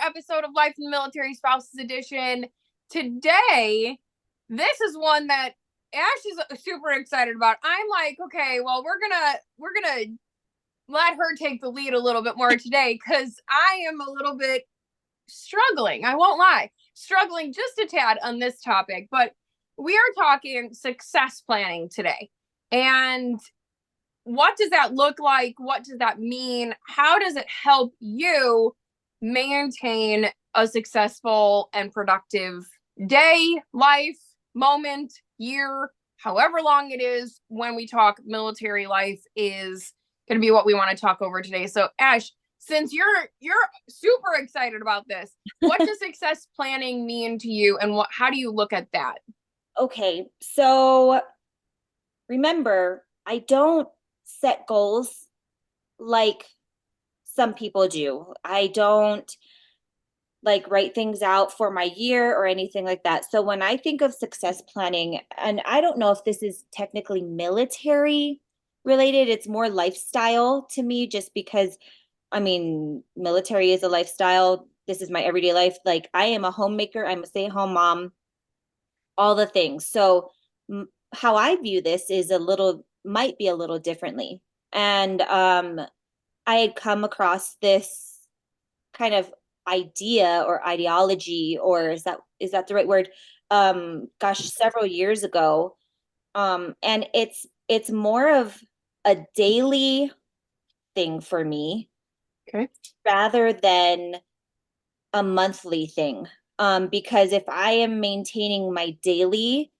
episode of Life in the Military Spouses Edition. Today, this is one that Ash is super excited about. I'm like, okay, well, we're gonna let her take the lead a little bit more today because I am a little bit struggling. I won't lie, struggling just a tad on this topic, but we are talking success planning today. And what does that look like? What does that mean? How does it help you maintain a successful and productive day, life, moment, year, however long it is when we talk military life is going to be what we want to talk over today. So Ash, since you're super excited about this, what does success planning mean to you and how do you look at that? Okay, so remember, I don't set goals like some people do. I don't like write things out for my year or anything like that. So when I think of success planning, and I don't know if this is technically military related, it's more lifestyle to me, just because I mean, military is a lifestyle. This is my everyday life. Like, I am a homemaker, I'm a stay-at-home mom, all the things. So how I view this is might be a little differently. And I had come across this kind of idea or ideology, or is that the right word? Gosh, several years ago. And it's more of a daily thing for me Okay. rather than a monthly thing. Because if I am maintaining my daily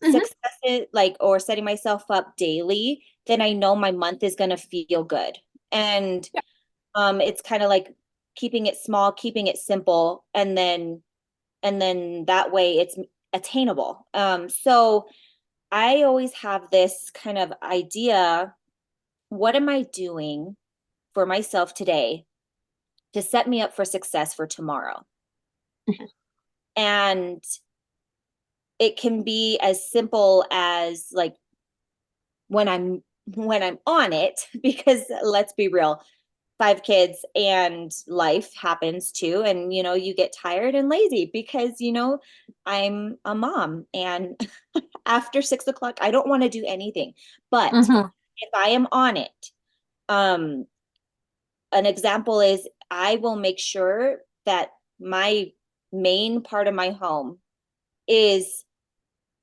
Mm-hmm. successes, like, or setting myself up daily, then I know my month is going to feel good. And Yeah. it's kind of like keeping it small, keeping it simple, and then that way it's attainable. So I always have this kind of idea, what am I doing for myself today to set me up for success for tomorrow? Mm-hmm. And it can be as simple as like when I'm on it, because let's be real, 5 kids and life happens too. And you get tired and lazy because I'm a mom, and after 6 o'clock, I don't want to do anything. But Mm-hmm. if I am on it, um, an example is I will make sure that my main part of my home is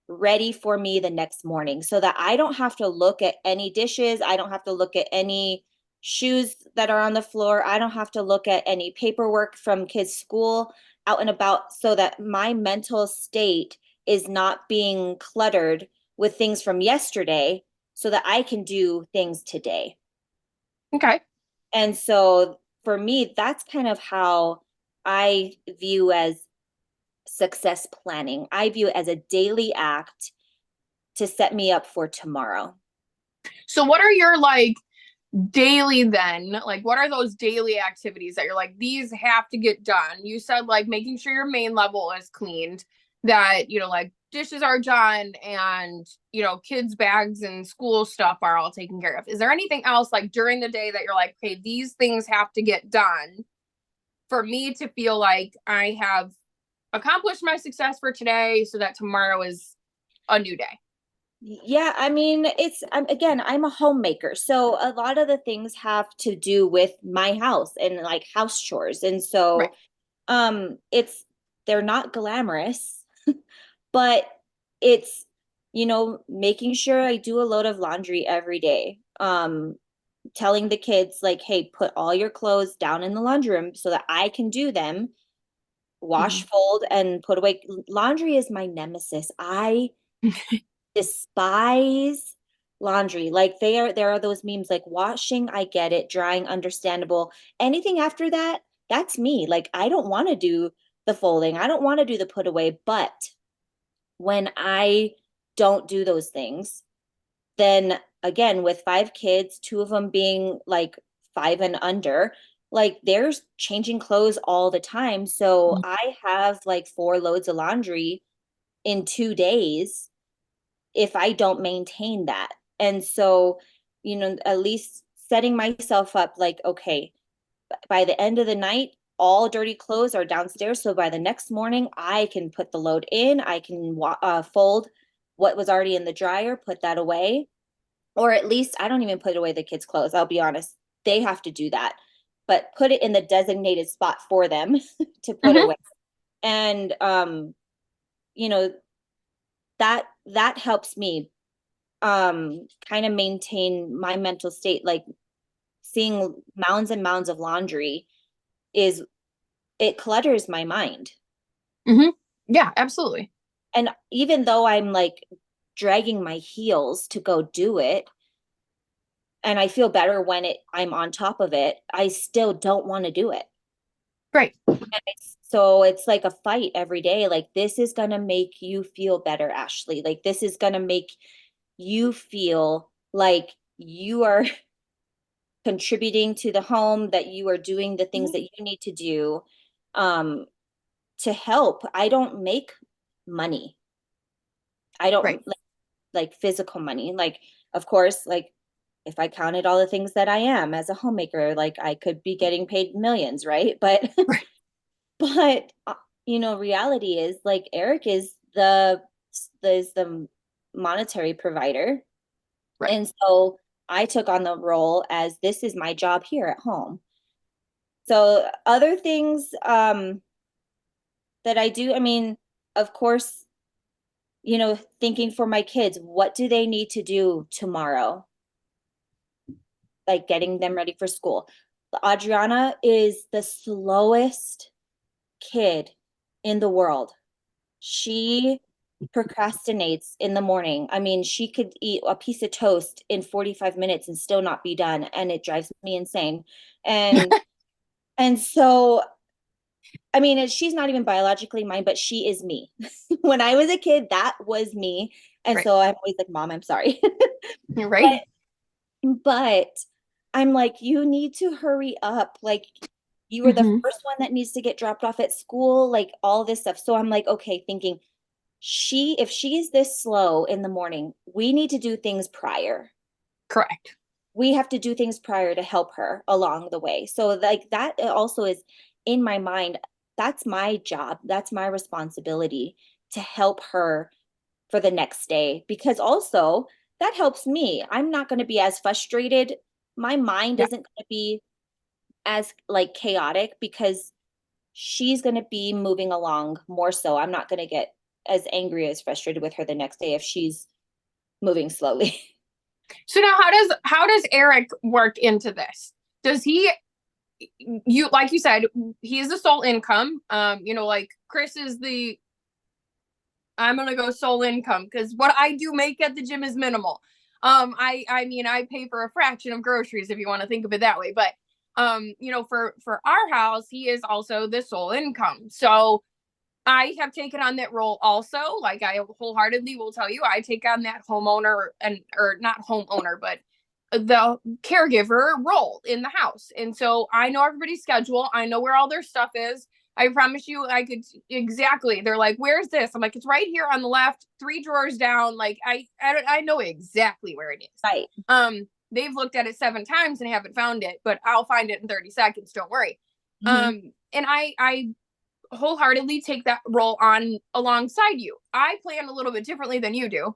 ready for me the next morning so that I don't have to look at any dishes. I don't have to look at any shoes that are on the floor. I don't have to look at any paperwork from kids' school out and about, so that my mental state is not being cluttered with things from yesterday so that I can do things today. Okay. And so for me, that's kind of how I view as success planning. I view it as a daily act to set me up for tomorrow. So what are your daily then? Like what are those daily activities that you're like, these have to get done? You said like making sure your main level is cleaned, that, like dishes are done and, kids' bags and school stuff are all taken care of. Is there anything else like during the day that you're like, okay, these things have to get done for me to feel like I have accomplished my success for today so that tomorrow is a new day? Yeah, I mean, again, I'm a homemaker. So a lot of the things have to do with my house and like house chores. And Right. so it's they're not glamorous, but it's making sure I do a load of laundry every day. Telling the kids like, hey, put all your clothes down in the laundry room so that I can do them, wash, Mhm. fold, and put away. Laundry is my nemesis. I despise laundry. Like, there are those memes like, washing, I get it, drying, understandable. Anything after that, that's me. Like, I don't want to do the folding. I don't want to do the put away. But when I don't do those things, then again, with 5 kids, two of them being like 5 and under, like there's changing clothes all the time. So I have like 4 loads of laundry in 2 days if I don't maintain that. And so, at least setting myself up like, okay, by the end of the night, all dirty clothes are downstairs. So by the next morning, I can put the load in. I can fold what was already in the dryer, put that away. Or at least I don't even put away the kids' clothes. I'll be honest. They have to do that, but put it in the designated spot for them to put Hmm. away. And you know, that helps me kind of maintain my mental state. Like seeing mounds and mounds of laundry is it clutters my mind. Hmm. Yeah, absolutely. And even though I'm like dragging my heels to go do it, and I feel better when I'm on top of it, I still don't want to do it. Right. So it's like a fight every day. Like, this is going to make you feel better, Ashley. Like, this is going to make you feel like you are contributing to the home, that you are doing the things Mhm. that you need to do um, to help. I don't make money. I Right. don't like physical money. Like, of course, like if I counted all the things that I am as a homemaker, like I could be getting paid millions, right? But Right. but reality is like Eric is the monetary provider. Right. And so I took on the role as this is my job here at home. So other things that I do, I mean, of course, thinking for my kids, what do they need to do tomorrow? Like getting them ready for school. Adriana is the slowest kid in the world. She procrastinates in the morning. I mean, she could eat a piece of toast in 45 minutes and still not be done, and it drives me insane. And and so I mean, she's not even biologically mine, but she is me. When I was a kid, that was me. And Right. so I'm always like, Mom, I'm sorry. You're right. But I'm like, you need to hurry up. Like, you are the Hmm. first one that needs to get dropped off at school, like all this stuff. So I'm like, okay, thinking if she is this slow in the morning, we need to do things prior. Correct. We have to do things prior to help her along the way. So like that also is in my mind. That's my job. That's my responsibility to help her for the next day, because also that helps me. I'm not going to be as frustrated. My mind Yeah. isn't going to be as like chaotic because she's going to be moving along more so. I'm not going to get as angry as frustrated with her the next day if she's moving slowly. So now how does Eric work into this? Does he, you like you said, he is the sole income. Like Chris is the, I'm gonna go sole income because what I do make at the gym is minimal. I mean I pay for a fraction of groceries if you want to think of it that way. But for our house, he is also the sole income. So I have taken on that role also. Like I wholeheartedly will tell you, I take on that homeowner and or not homeowner, but the caregiver role in the house. And so I know everybody's schedule. I know where all their stuff is. I promise you, I could exactly. They're like, "Where's this?" I'm like, "It's right here on the left, 3 drawers down." Like I know exactly where it is. Right. They've looked at it 7 times and haven't found it, but I'll find it in 30 seconds. Don't worry. Mm-hmm. And I wholeheartedly take that role on alongside you. I plan a little bit differently than you do.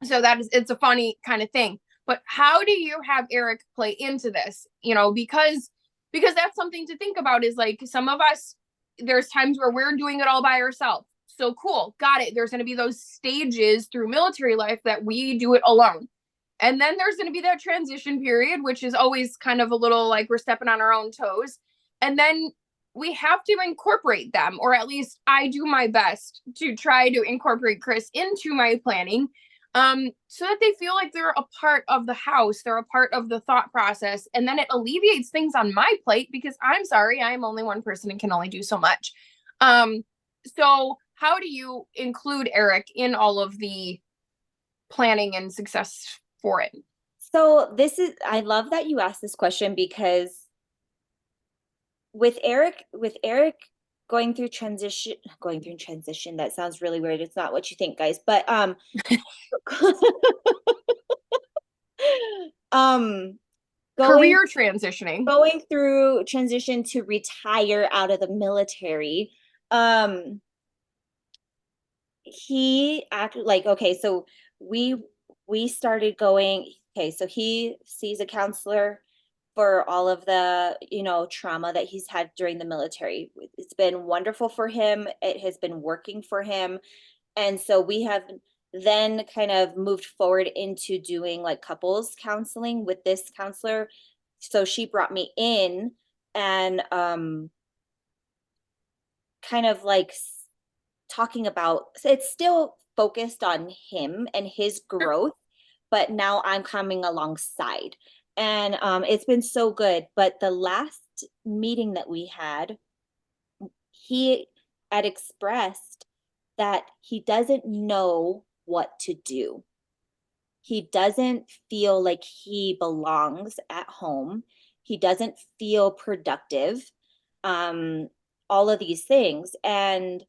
So it's a funny kind of thing. But how do you have Eric play into this? Because that's something to think about is like some of us, there's times where we're doing it all by ourselves. So cool, got it. There's going to be those stages through military life that we do it alone. And then there's going to be that transition period, which is always kind of a little like we're stepping on our own toes. And then we have to incorporate them, or at least I do my best to try to incorporate Chris into my planning, so that they feel like they're a part of the house, they're a part of the thought process, and then it alleviates things on my plate because I'm sorry, I'm only one person and can only do so much. So how do you include Eric in all of the planning and success for it? So I love that you asked this question because with Eric going through transition, that sounds really weird. It's not what you think, guys. But um going Career transitioning. going through transition to retire out of the military. Um, he acted like, okay, so we we started going, okay, so he sees a counselor for all of the, trauma that he's had during the military. It's been wonderful for him. It has been working for him. And so we have then kind of moved forward into doing like couples counseling with this counselor. So she brought me in and kind of like talking about, so it's still focused on him and his growth, but now I'm coming alongside. And it's been so good. But the last meeting that we had, he had expressed that he doesn't know what to do. He doesn't feel like he belongs at home. He doesn't feel productive. Um, all of these things. And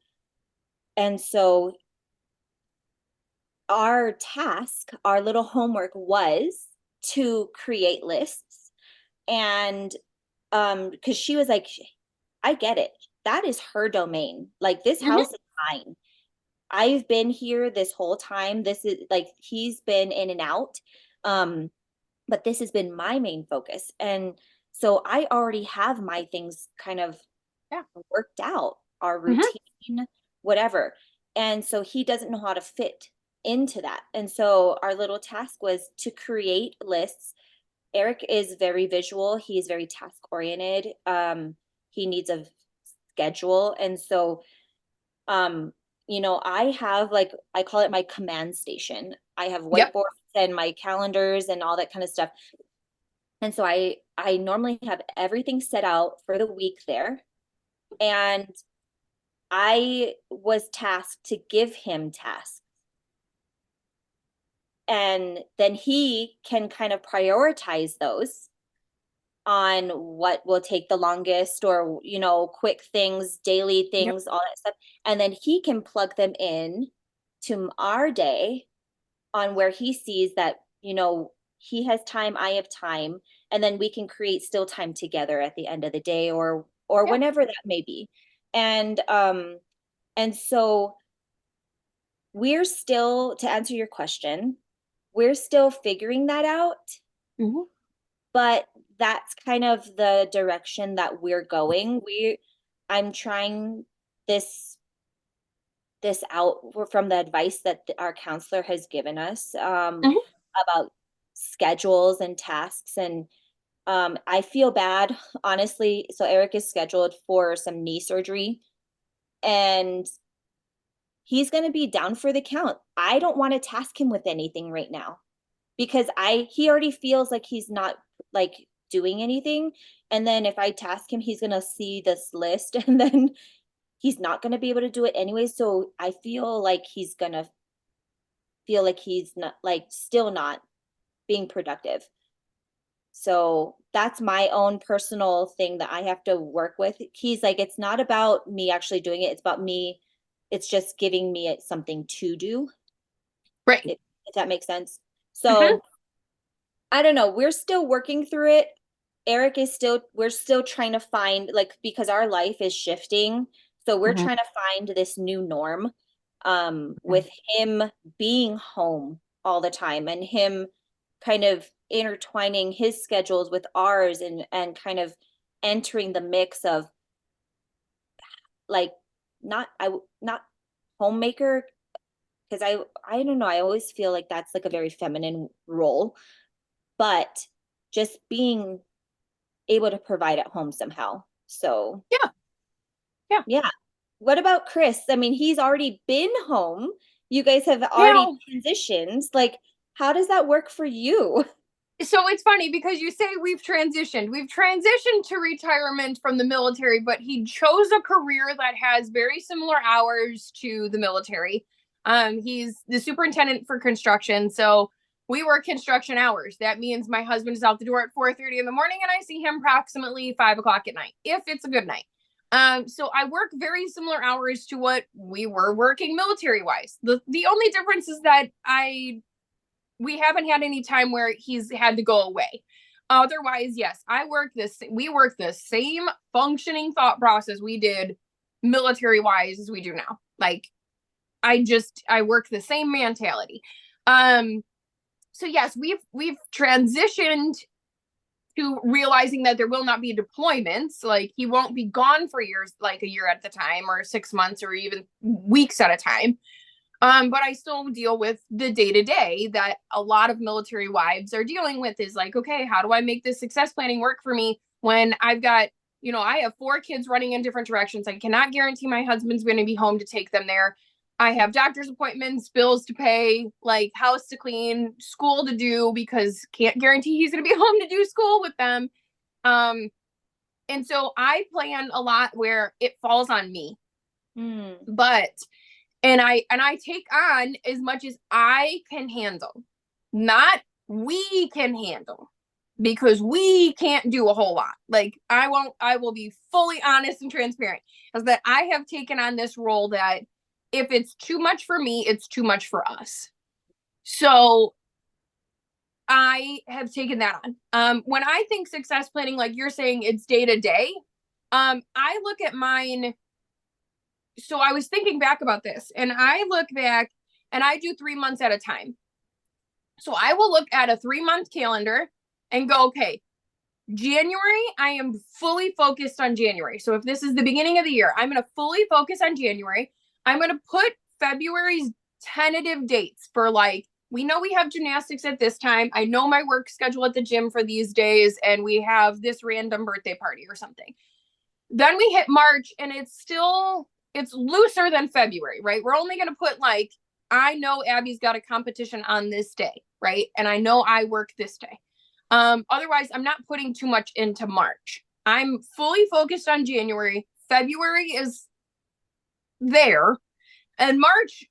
so our task, our little homework was to create lists. And because she was like, I get it. That is her domain. Like this Mm-hmm. house is mine. I've been here this whole time. This is like he's been in and out. Um, but this has been my main focus. And so I already have my things kind of Yeah. worked out, our Mm-hmm. routine, whatever. And so he doesn't know how to fit into that. And so our little task was to create lists. Eric is very visual, he's very task oriented. He needs a schedule. And so um, I have like I call it my command station. I have Yep. whiteboards and my calendars and all that kind of stuff. And so I normally have everything set out for the week there. And I was tasked to give him tasks. And then he can kind of prioritize those on what will take the longest or, quick things, daily Yep. things, all that stuff. And then he can plug them in to our day on where he sees that, he has time, I have time, and then we can create still time together at the end of the day or Yeah. whenever that may be. And so we're still, to answer your question, we're still figuring that out, Mm-hmm. but that's kind of the direction that we're going. I'm trying this out from the advice that our counselor has given us Mm-hmm. about schedules and tasks. And I feel bad, honestly. So Eric is scheduled for some knee surgery, and he's going to be down for the count. I don't want to task him with anything right now because he already feels like he's not like doing anything. And then if I task him, he's going to see this list and then he's not going to be able to do it anyway. So I feel like he's going to feel like he's not like still not being productive. So that's my own personal thing that I have to work with. He's like, it's not about me actually doing it. It's about me. It's just giving me something to do, Right. if that makes sense. Mm-hmm. So I don't know. We're still working through it. We're still trying to find, like, because our life is shifting. So we're Mm-hmm. trying to find this new norm, with him being home all the time and him kind of intertwining his schedules with ours and kind of entering the mix of like not homemaker, because I don't know, I always feel like that's like a very feminine role, but just being able to provide at home somehow. So Yeah. Yeah. yeah. What about Chris? I mean, he's already been home. You guys have already Now, transitioned. Like, how does that work for you? so it's funny because you say we've transitioned. We've transitioned to retirement from the military, but he chose a career that has very similar hours to the military. He's the superintendent for construction, so we work construction hours. That means my husband is out the door at 4:30 in the morning, and I see him approximately 5 o'clock at night, if it's a good night. So I work very similar hours to what we were working military wise. The only difference is that we haven't had any time where he's had to go away. Otherwise, yes, we work the same functioning thought process we did military wise as we do now. Like I work the same mentality. Um, so yes, we've transitioned to realizing that there will not be deployments. Like he won't be gone for years, like a year at a time or 6 months or even weeks at a time. But I still deal with the day to day that a lot of military wives are dealing with is like, okay, how do I make this success planning work for me when I've got, I have 4 kids running in different directions. I cannot guarantee my husband's going to be home to take them there. I have doctor's appointments, bills to pay, like house to clean, school to do because can't guarantee he's going to be home to do school with them. Um, and so I plan a lot where it falls on me. But and I take on as much as I can handle, not we can handle, because we can't do a whole lot. Like I will be fully honest and transparent, is that I have taken on this role that if it's too much for me, it's too much for us. So I have taken that on. When I think success planning, like you're saying, it's day to day. I look at mine. So I was thinking back about this, and I look back and I do 3 months at a time. So I will look at a 3 month calendar and go, okay, January, I am fully focused on January. So if this is the beginning of the year, I'm going to fully focus on January. I'm going to put February's tentative dates for, like, we know we have gymnastics at this time. I know my work schedule at the gym for these days, and we have this random birthday party or something. Then we hit March, and it's looser than February, right? We're only going to put, like, I know Abby's got a competition on this day, right? And I know I work this day. Otherwise, I'm not putting too much into March. I'm fully focused on January. February is there. And March,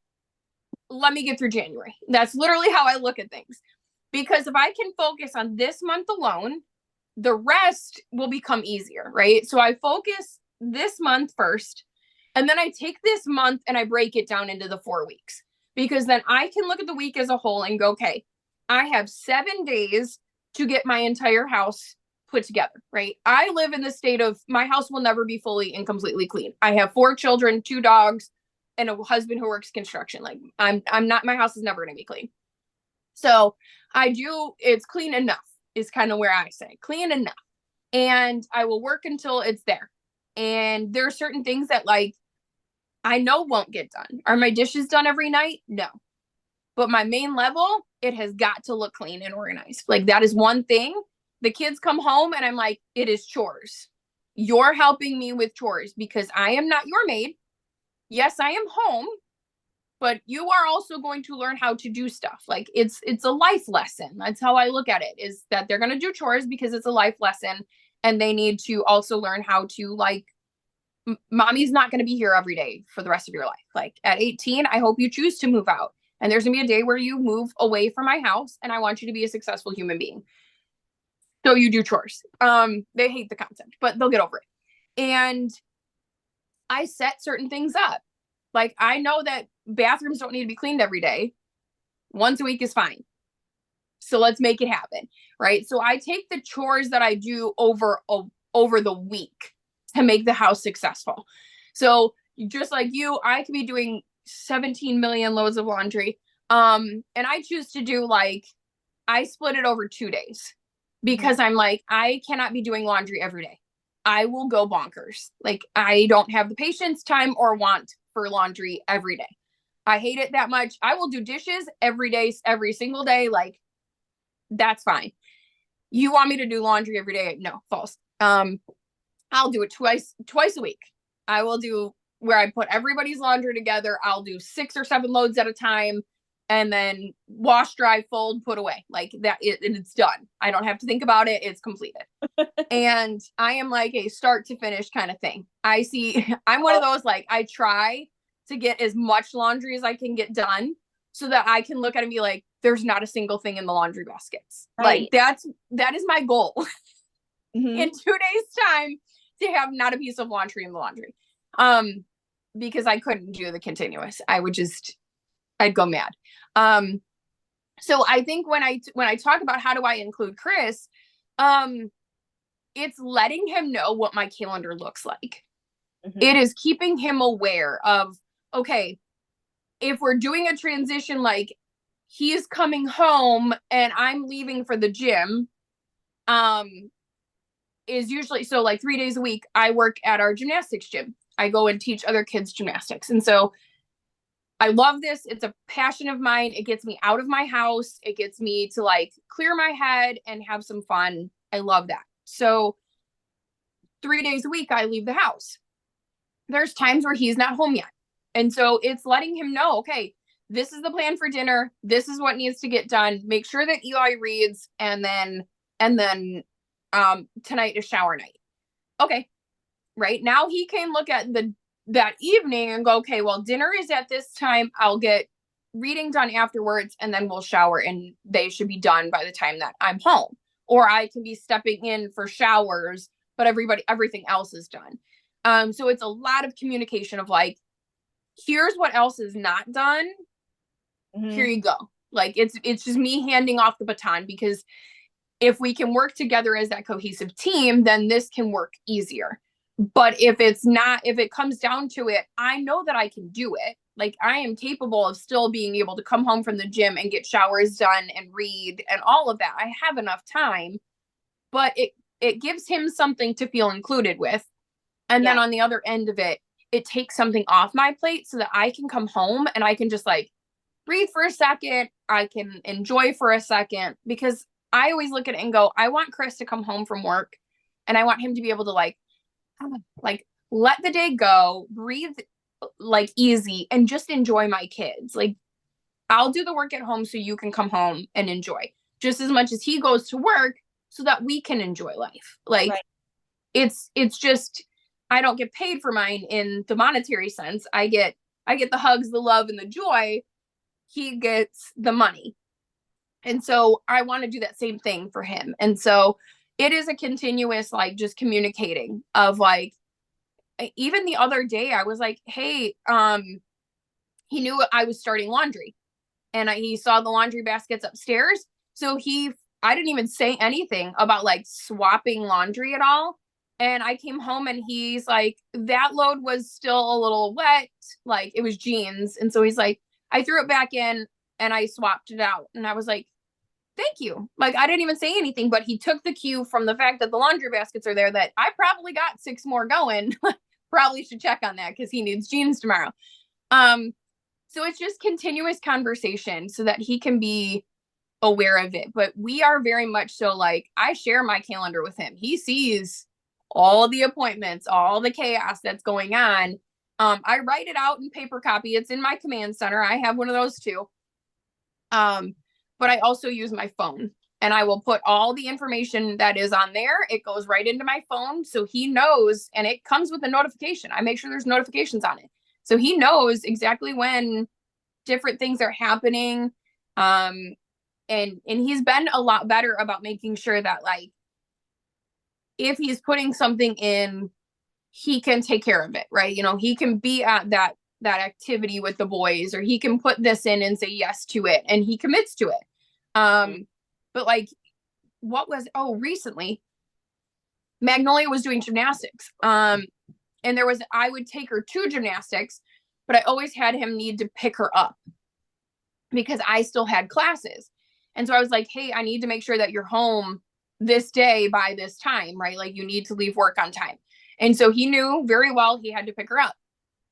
let me get through January. That's literally how I look at things. Because if I can focus on this month alone, the rest will become easier, right? So I focus this month first, and then I take this month and I break it down into the 4 weeks, because then I can look at the week as a whole and go, okay, I have 7 days to get my entire house put together, right? I live in the state of, my house will never be fully and completely clean. I have 4 children, 2 dogs, and a husband who works construction. Like I'm not, my house is never going to be clean. So it's clean enough is kind of where I say clean enough. And I will work until it's there. And there are certain things that, like, I know won't get done. Are my dishes done every night? No. But my main level, it has got to look clean and organized. Like that is one thing. The kids come home and I'm like, it is chores. You're helping me with chores because I am not your maid. Yes, I am home, but you are also going to learn how to do stuff. Like it's a life lesson. That's how I look at it, is that they're going to do chores because it's a life lesson, and they need to also learn how to, like, mommy's not going to be here every day for the rest of your life. Like at 18, I hope you choose to move out, and there's going to be a day where you move away from my house, and I want you to be a successful human being. So you do chores. They hate the concept, but they'll get over it. And I set certain things up. Like I know that bathrooms don't need to be cleaned every day. Once a week is fine. So let's make it happen, right? So I take the chores that I do over the week to make the house successful. So just like you, I could be doing 17 million loads of laundry. And I choose to do, like, I split it over 2 days because I'm like, I cannot be doing laundry every day. I will go bonkers. Like I don't have the patience, time, or want for laundry every day. I hate it that much. I will do dishes every day, every single day. Like that's fine. You want me to do laundry every day? No, false. I'll do it twice a week. I will do where I put everybody's laundry together. I'll do 6 or 7 loads at a time, and then wash, dry, fold, put away. Like that, it's done. I don't have to think about it. It's completed. And I am like a start to finish kind of thing. I'm one of those, like, I try to get as much laundry as I can get done so that I can look at it and be like, there's not a single thing in the laundry baskets. Right. Like that is my goal in 2 days time, to have not a piece of laundry in the laundry. Because I couldn't do the continuous. I'd go mad. So I think when I talk about how do I include Chris, Um, it's letting him know what my calendar looks like. It Mhm. is keeping him aware of, okay, if we're doing a transition, like he's coming home and I'm leaving for the gym, um, is usually so like 3 days a week, I work at our gymnastics gym. I go and teach other kids gymnastics. And so I love this. It's a passion of mine. It gets me out of my house. It gets me to like clear my head and have some fun. I love that. So 3 days a week, I leave the house. There's times where he's not home yet. And so it's letting him know, okay, this is the plan for dinner. This is what needs to get done. Make sure that Eli reads and then tonight is shower night. Okay. Right now he can look at the that evening and go, okay, well, dinner is at this time. I'll get reading done afterwards and then we'll shower and they should be done by the time that I'm home. Or I can be stepping in for showers, but everything else is done. So it's a lot of communication of like, here's what else is not done. Here Mhm. you go. Like it's just me handing off the baton because if we can work together as that cohesive team, then this can work easier. But if it's not, if it comes down to it, I know that I can do it. Like I am capable of still being able to come home from the gym and get showers done and read and all of that. I have enough time, but it gives him something to feel included with. And then Yeah. on the other end of it, it takes something off my plate so that I can come home and I can just like breathe for a second. I can enjoy for a second because I always look at it and go, I want Chris to come home from work and I want him to be able to like let the day go, breathe like easy and just enjoy my kids. Like I'll do the work at home so you can come home and enjoy just as much as he goes to work so that we can enjoy life. Like Right. it's just I don't get paid for mine in the monetary sense. I get the hugs, the love and the joy. He gets the money. And so I want to do that same thing for him. And so it is a continuous like just communicating of like even the other day I was like, "Hey, he knew I was starting laundry and he saw the laundry baskets upstairs. So I didn't even say anything about like swapping laundry at all. And I came home and he's like, that load was still a little wet. Like it was jeans. And so he's like, I threw it back in and I swapped it out. And I was like, thank you. Like I didn't even say anything, but he took the cue from the fact that the laundry baskets are there that I probably got 6 more going. Probably should check on that because he needs jeans tomorrow. Um, so it's just continuous conversation so that he can be aware of it. But we are very much so like I share my calendar with him. He sees all the appointments, all the chaos that's going on. I write it out in paper copy. It's in my command center. I have one of those too. Um, but I also use my phone and I will put all the information that is on there. It goes right into my phone. So he knows, and it comes with a notification. I make sure there's notifications on it. So he knows exactly when different things are happening. And he's been a lot better about making sure that like if he's putting something in, he can take care of it, right? You know, he can be at that activity with the boys, or he can put this in and say yes to it, and he commits to it. Mhm. But like, recently Magnolia was doing gymnastics, and I would take her to gymnastics, but I always had him need to pick her up because I still had classes. And so I was like, hey, I need to make sure that you're home this day by this time, right? Like you need to leave work on time. And so he knew very well he had to pick her up.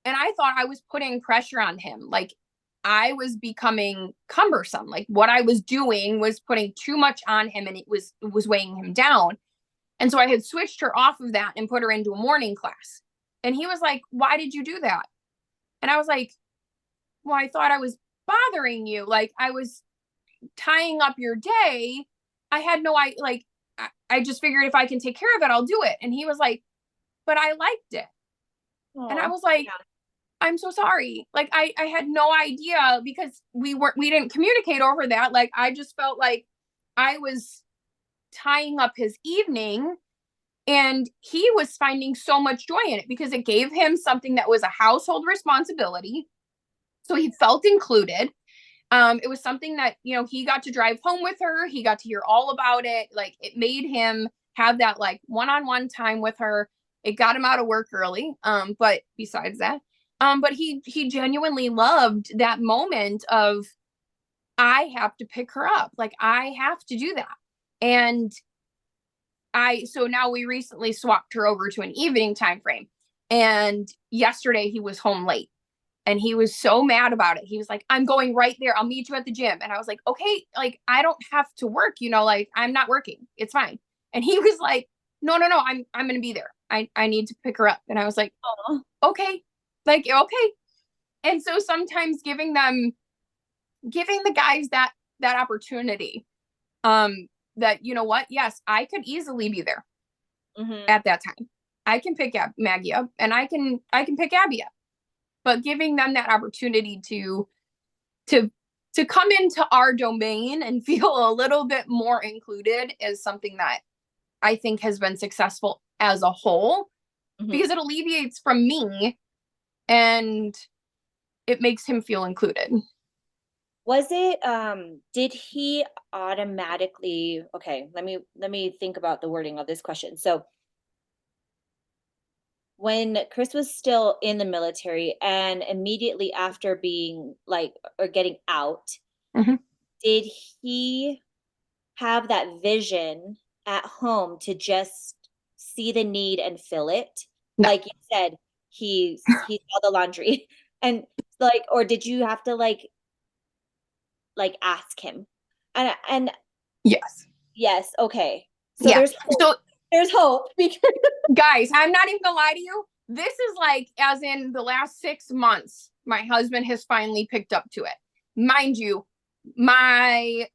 And I thought I was putting pressure on him. Like I was becoming cumbersome. Like what I was doing was putting too much on him and it was weighing him down. And so I had switched her off of that and put her into a morning class. And he was like, why did you do that? And I was like, well, I thought I was bothering you. Like I was tying up your day. I had no I like I just figured if I can take care of it, I'll do it. And he was like, but I liked it. And I Oh, was like, yeah. I'm so sorry. Like I had no idea because we didn't communicate over that. Like I just felt like I was tying up his evening and he was finding so much joy in it because it gave him something that was a household responsibility. So he felt included. It was something that, he got to drive home with her. He got to hear all about it. Like, it made him have that like one-on-one time with her. It got him out of work early. But besides that, but he genuinely loved that moment of, I have to pick her up. Like, I have to do that. And so now we recently swapped her over to an evening time frame. And yesterday he was home late and he was so mad about it. He was like, I'm going right there. I'll meet you at the gym. And I was like, okay, like, I don't have to work, like, I'm not working. It's fine. And he was like, no, no, no, I'm going to be there. I need to pick her up. And I was like, oh, okay. Like, okay. And so sometimes giving the guys that opportunity, that, what, yes, I could easily be there at that time. I can pick up Maggie up and I can pick Abby up. But giving them that opportunity to come into our domain and feel a little bit more included is something that I think has been successful as a whole, because it alleviates from me and it makes him feel included. Was it did he automatically, okay, let me think about the wording of this question. So when Chris was still in the military and immediately after being like or getting out, Mhm. did he have that vision at home to just see the need and fill it? No. Like you said, he saw the laundry and like, or did you have to like ask him? And Yes. yes, okay. So Yeah. there's hope. So, There's hope because guys, I'm not even gonna lie to you. This is like, as in the last 6 months, my husband has finally picked up to it. Mind you, my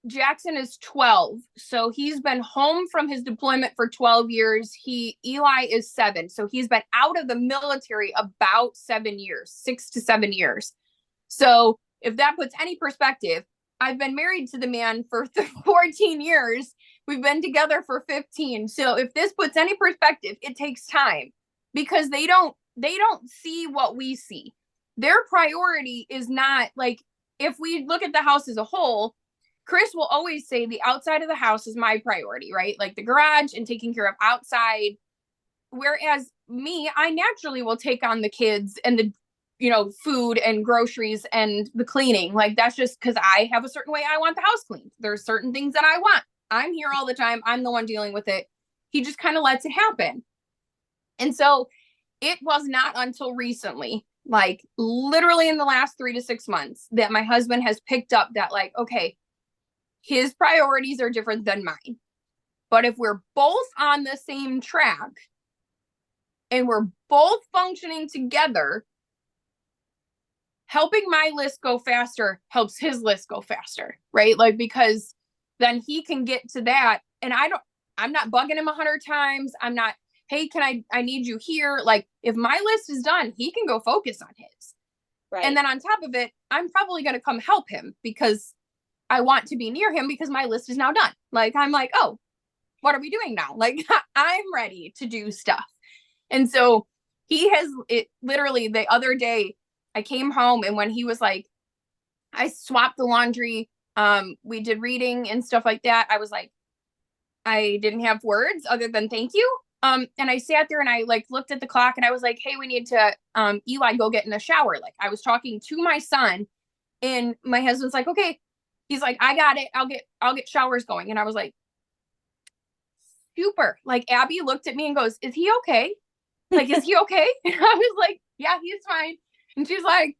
Jackson is 12, so he's been home from his deployment for 12 years. Eli is 7, so he's been out of the military about 7 years, 6 to 7 years. So if that puts any perspective, I've been married to the man for 14 years. We've been together for 15. So if this puts any perspective, it takes time, because they don't see what we see. Their priority is not like, if we look at the house as a whole, Chris will always say the outside of the house is my priority, right? Like the garage and taking care of outside. Whereas me, I naturally will take on the kids and the, food and groceries and the cleaning. Like, that's just because I have a certain way I want the house cleaned. There's certain things that I want. I'm here all the time. I'm the one dealing with it. He just kind of lets it happen. And so it was not until recently, like literally in the last 3 to 6 months, that my husband has picked up that, like, okay, his priorities are different than mine. But if we're both on the same track and we're both functioning together, helping my list go faster helps his list go faster, right? Like, because then he can get to that. And I'm not bugging him 100 times. I'm not, hey, I need you here. Like, if my list is done, he can go focus on his. right. And then on top of it, I'm probably going to come help him because I want to be near him because my list is now done. Like, I'm like, oh, what are we doing now? Like, I'm ready to do stuff. And so he has it literally the other day. I came home and when he was like, I swapped the laundry. We did reading and stuff like that. I was like, I didn't have words other than thank you. And I sat there and I like looked at the clock and I was like, hey, we need to Eli go get in the shower. Like, I was talking to my son and my husband's like, okay. He's like, I got it. I'll get showers going. And I was like, super. Like, Abby looked at me and goes, is he okay? Like, is he okay? And I was like, yeah, he's fine. And she's like,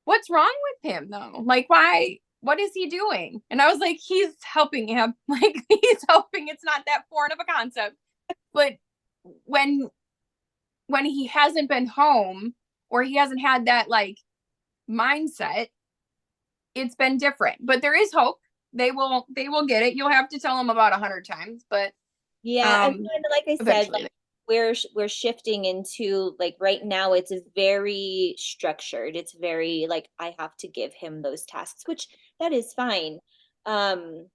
what's wrong with him though? Like, why? What is he doing? And I was like, he's helping him. Like, he's helping. It's not that foreign of a concept. But when he hasn't been home or he hasn't had that like mindset, it's been different. But there is hope. They will get it. You'll have to tell them about 100 times, but Yeah, and like I said, eventually. like we're shifting into like right now it's very structured. It's very like I have to give him those tasks, which that is fine. Um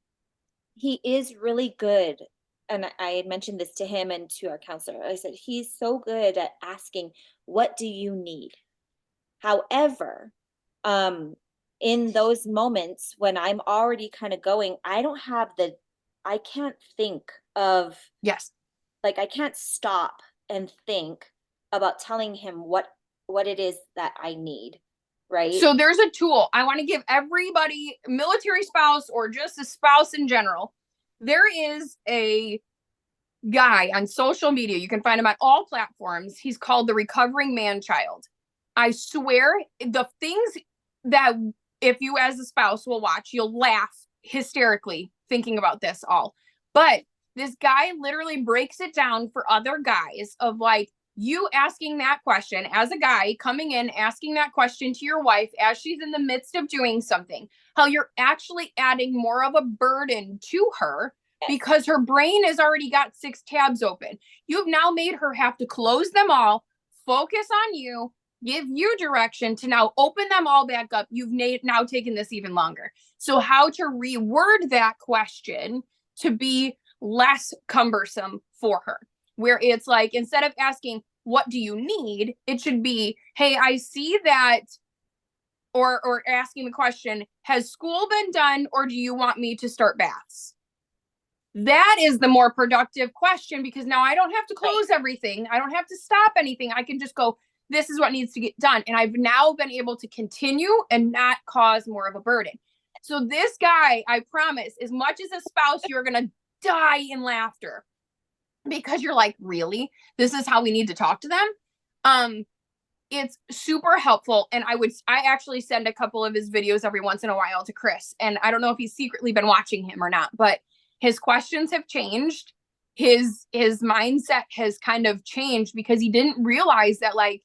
he is really good. And I had mentioned this to him and to our counselor. I said he's so good at asking, what do you need? However, um in those moments when I'm already kind of going, I can't think of, Yes. like, I can't stop and think about telling him what it is that I need, right? So there's a tool I want to give everybody, military spouse or just a spouse in general. There is a guy on social media. You can find him on all platforms. He's called the Recovering Man Child. I swear, the things that if you as a spouse will watch, you'll laugh hysterically thinking about this all. But this guy literally breaks it down for other guys of like you asking that question as a guy coming in asking that question to your wife as she's in the midst of doing something, how you're actually adding more of a burden to her Yes. because her brain has already got 6 tabs open. You've now made her have to close them all, focus on you, give you direction to now open them all back up. You've now taken this even longer. So, how to reword that question to be less cumbersome for her, where it's like instead of asking, what do you need? It should be, hey, I see that, or asking the question, has school been done or do you want me to start baths? That is the more productive question because now I don't have to close everything. I don't have to stop anything. I can just go, this is what needs to get done. And I've now been able to continue and not cause more of a burden. So this guy, I promise, as much as a spouse, you're going to die in laughter because you're like, really? This is how we need to talk to them? It's super helpful. And I actually send a couple of his videos every once in a while to Chris. And I don't know if he's secretly been watching him or not, but his questions have changed. His mindset has kind of changed because he didn't realize that like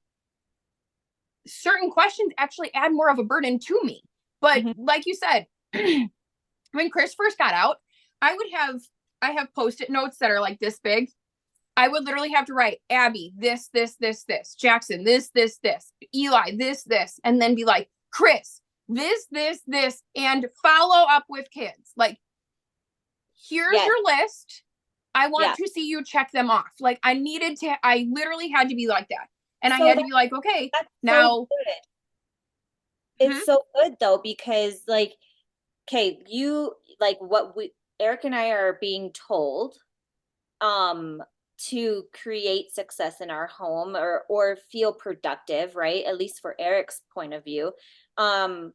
certain questions actually add more of a burden to me. But like you said, when Chris first got out, I have post-it notes that are like this big. I would literally have to write Abby, this, Jackson, this, Eli, this, and then be like, Chris, this, and follow up with kids. Like, here's Yes. your list. I want Yeah. to see you check them off. Like, I literally had to be like that. And I So had to be like, okay, that's so now. good. Hmm? It's so good though, because like, okay, you like what we Eric and I are being told um to create success in our home or feel productive, right? At least for Eric's point of view. Um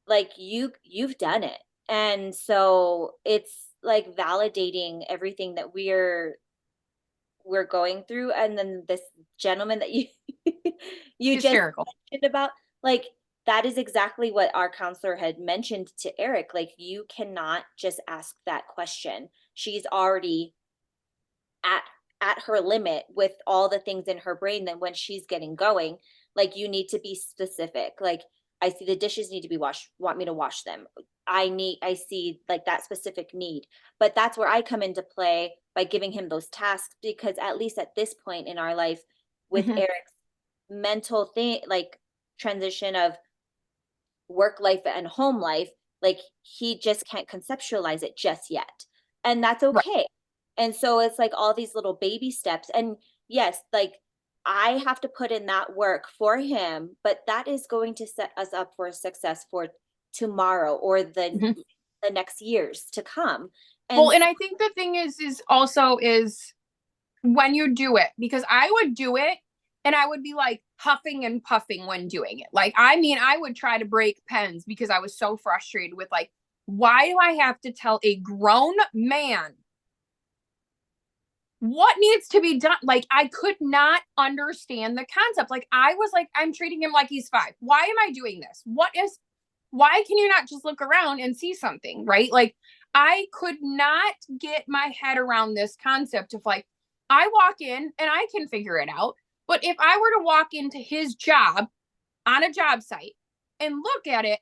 like you've done it. And so it's like validating everything that we're going through. And then this gentleman that you you just Hysterical. mentioned about, like, that is exactly what our counselor had mentioned to Eric. Like, you cannot just ask that question. She's already at at her limit with all the things in her brain. Then when she's getting going, like, you need to be specific. Like, I see the dishes need to be washed, want me to wash them. I see like that specific need. But that's where I come into play by giving him those tasks, because at least at this point in our life, with Hmm. Eric's mental thing, like transition of work life and home life, like, he just can't conceptualize it just yet. And that's Right. okay. And so it's like all these little baby steps. And yes, like, I have to put in that work for him, but that is going to set us up for success for tomorrow or Hmm. the next years to come. Well, And and I think the thing is also is when you do it, because I would do it and I would be like huffing and puffing when doing it. Like, I mean, I would try to break pens because I was so frustrated with like, why do I have to tell a grown man what needs to be done? Like, I could not understand the concept. Like, I was like, I'm treating him like he's 5. Why am I doing this? Why can you not just look around and see something? Right. Like, I could not get my head around this concept of like, I walk in and I can figure it out. But if I were to walk into his job on a job site and look at it,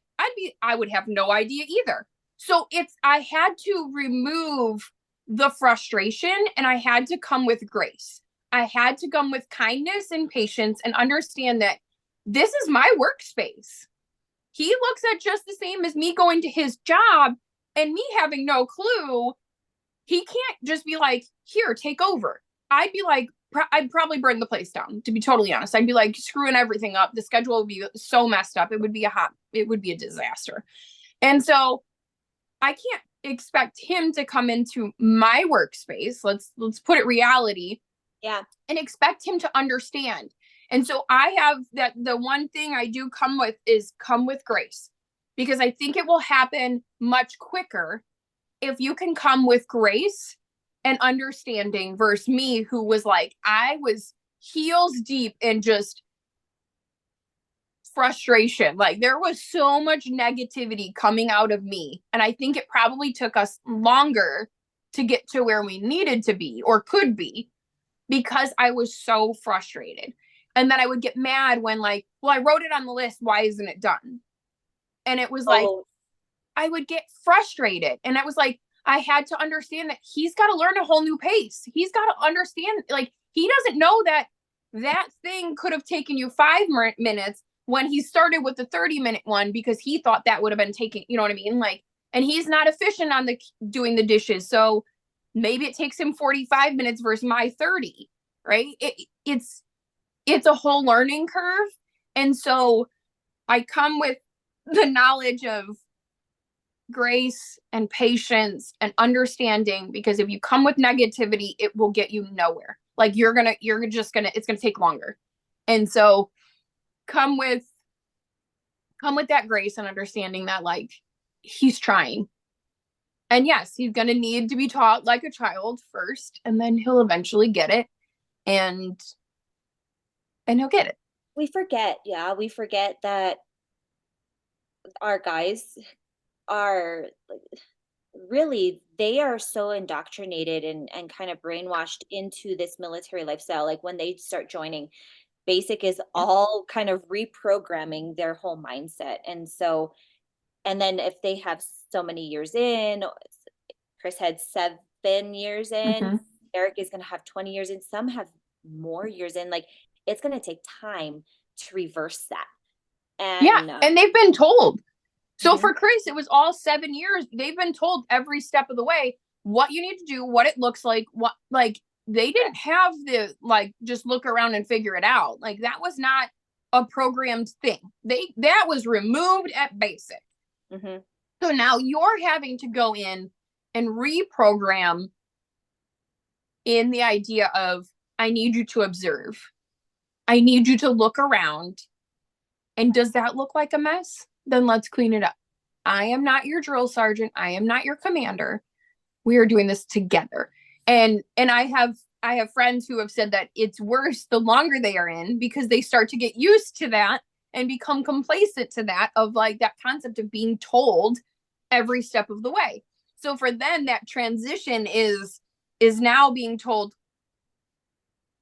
I would have no idea either. So I had to remove the frustration and I had to come with grace. I had to come with kindness and patience and understand that this is my workspace. He looks at just the same as me going to his job and me having no clue. He can't just be like, here, take over. I'd be like, I'd probably burn the place down, to be totally honest. I'd be like screwing everything up. The schedule would be so messed up. It would be a disaster. And so I can't expect him to come into my workspace. Let's put it reality. Yeah. And expect him to understand. And so I have that, the one thing I do come with grace, because I think it will happen much quicker if you can come with grace and understanding versus me, who was like, I was heels deep in just frustration. Like there was so much negativity coming out of me. And I think it probably took us longer to get to where we needed to be or could be, because I was so frustrated. And then I would get mad when, like, well, I wrote it on the list. Why isn't it done? And it was like, I would get frustrated. And it was like, I had to understand that he's got to learn a whole new pace. He's got to understand, like, he doesn't know that that thing could have taken you 5 minutes when he started with the 30-minute one, because he thought that would have been taking, you know what I mean? Like, and he's not efficient on the doing the dishes. So maybe it takes him 45 minutes versus my 30, right? It's a whole learning curve. And so I come with the knowledge of grace and patience and understanding, because if you come with negativity, it will get you nowhere. Like it's gonna take longer. And so come with that grace and understanding that, like, he's trying. And yes, he's going to need to be taught like a child first, and then he'll eventually get it, and he'll get it. We forget that our guys are really, they are so indoctrinated and kind of brainwashed into this military lifestyle. Like when they start joining, basic is all kind of reprogramming their whole mindset. And so, and then if they have so many years in, Chris had 7 years in, Mm-hmm. Eric is going to have 20 years in, some have more years in. Like it's going to take time to reverse that. Yeah, And and they've been told. So mhm. for Chris, it was all 7 years. They've been told every step of the way what you need to do, what it looks like, what, like, they didn't have the, like, just look around and figure it out. Like that was not a programmed thing. That was removed at basic. Mm-hmm. So now you're having to go in and reprogram in the idea of, I need you to observe. I need you to look around. And does that look like a mess? Then let's clean it up. I am not your drill sergeant. I am not your commander. We are doing this together. And I have friends who have said that it's worse the longer they are in, because they start to get used to that and become complacent to that, of like that concept of being told every step of the way. So for them, that transition is now being told,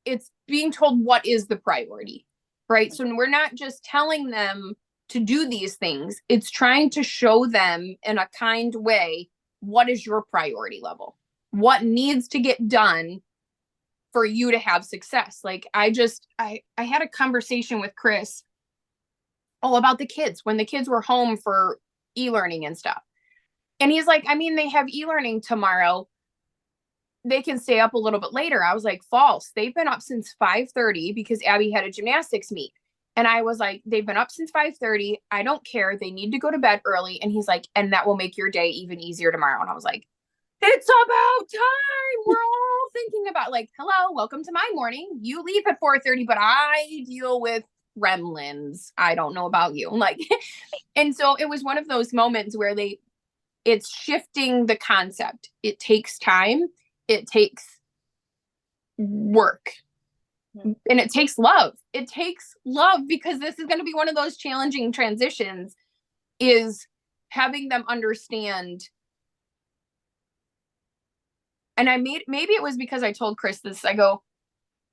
it's being told what is the priority, right? So we're not just telling them to do these things, it's trying to show them in a kind way, what is your priority level? What needs to get done for you to have success? Like I had a conversation with Chris all about the kids when the kids were home for e-learning and stuff. And he's like, I mean, they have e-learning tomorrow. They can stay up a little bit later. I was like, false. They've been up since 5:30 because Abby had a gymnastics meet. And I was like, they've been up since 5:30. I don't care. They need to go to bed early. And he's like, and that will make your day even easier tomorrow. And I was like, it's about time. We're all thinking about, like, hello, welcome to my morning. You leave at 4:30, but I deal with gremlins. I don't know about you. Like, and so it was one of those moments where it's shifting the concept. It takes time. It takes work, and it takes love. It takes love, because this is going to be one of those challenging transitions, is having them understand. And maybe it was because I told Chris this. I go,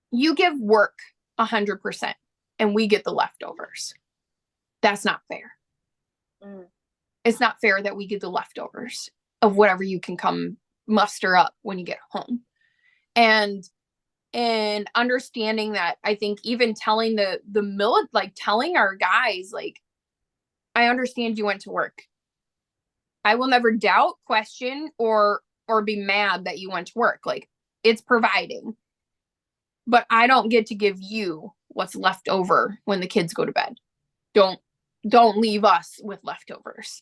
you give work 100% and we get the leftovers. That's not fair. It's not fair that we get the leftovers of whatever you can come muster up when you get home. And understanding that, I think even telling telling our guys, like, I understand you went to work. I will never doubt, question, or be mad that you went to work. Like, it's providing. but I don't get to give you what's left over when the kids go to bed. Don't don't leave us with leftovers.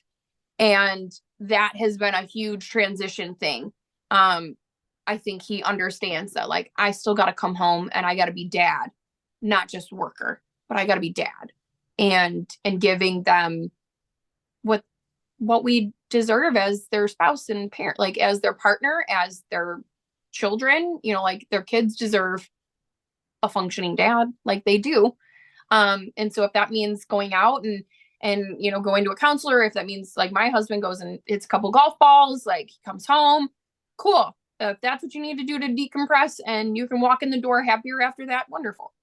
And that has been a huge transition thing. I think he understands that, like, I still got to come home and I got to be dad, not just worker, but I got to be dad, and giving them what we deserve as their spouse and parent, like as their partner, as their children, like their kids deserve a functioning dad like they do. And so if that means going out and going to a counselor, if that means like my husband goes and hits a couple golf balls, like he comes home, cool. If that's what you need to do to decompress and you can walk in the door happier after that, wonderful.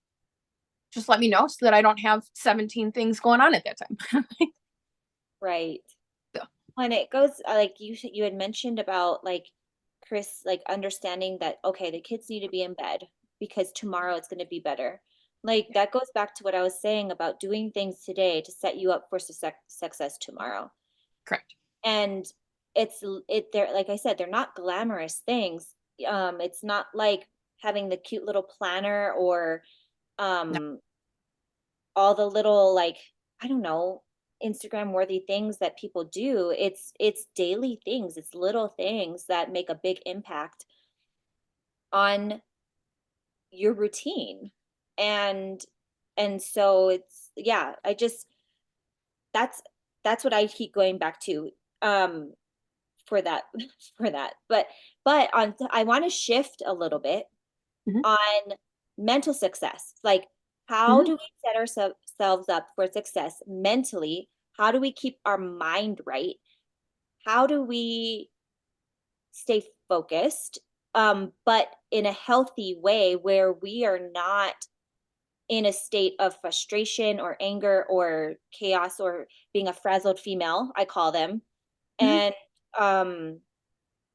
Just let me know so that I don't have 17 things going on at that time. Right. So, When it goes like you had mentioned about like Chris like understanding that okay, the kids need to be in bed because tomorrow it's going to be better. Like that goes back to what I was saying about doing things today to set you up for success tomorrow. correct. And they're like I said, they're not glamorous things. It's not like having the cute little planner or No. um all the little like I don't know Instagram worthy things that people do. It's daily things. It's little things that make a big impact on your routine. And so it's yeah, I just that's that's what I keep going back to um for that for that. But on I want to shift a little bit Mm-hmm. on mental success. Like, how Mm-hmm. do we set ourselves up for success mentally? How do we keep our mind right? How do we stay focused, but in a healthy way where we are not in a state of frustration or anger or chaos or being a frazzled female, I call them. Mm-hmm. And um,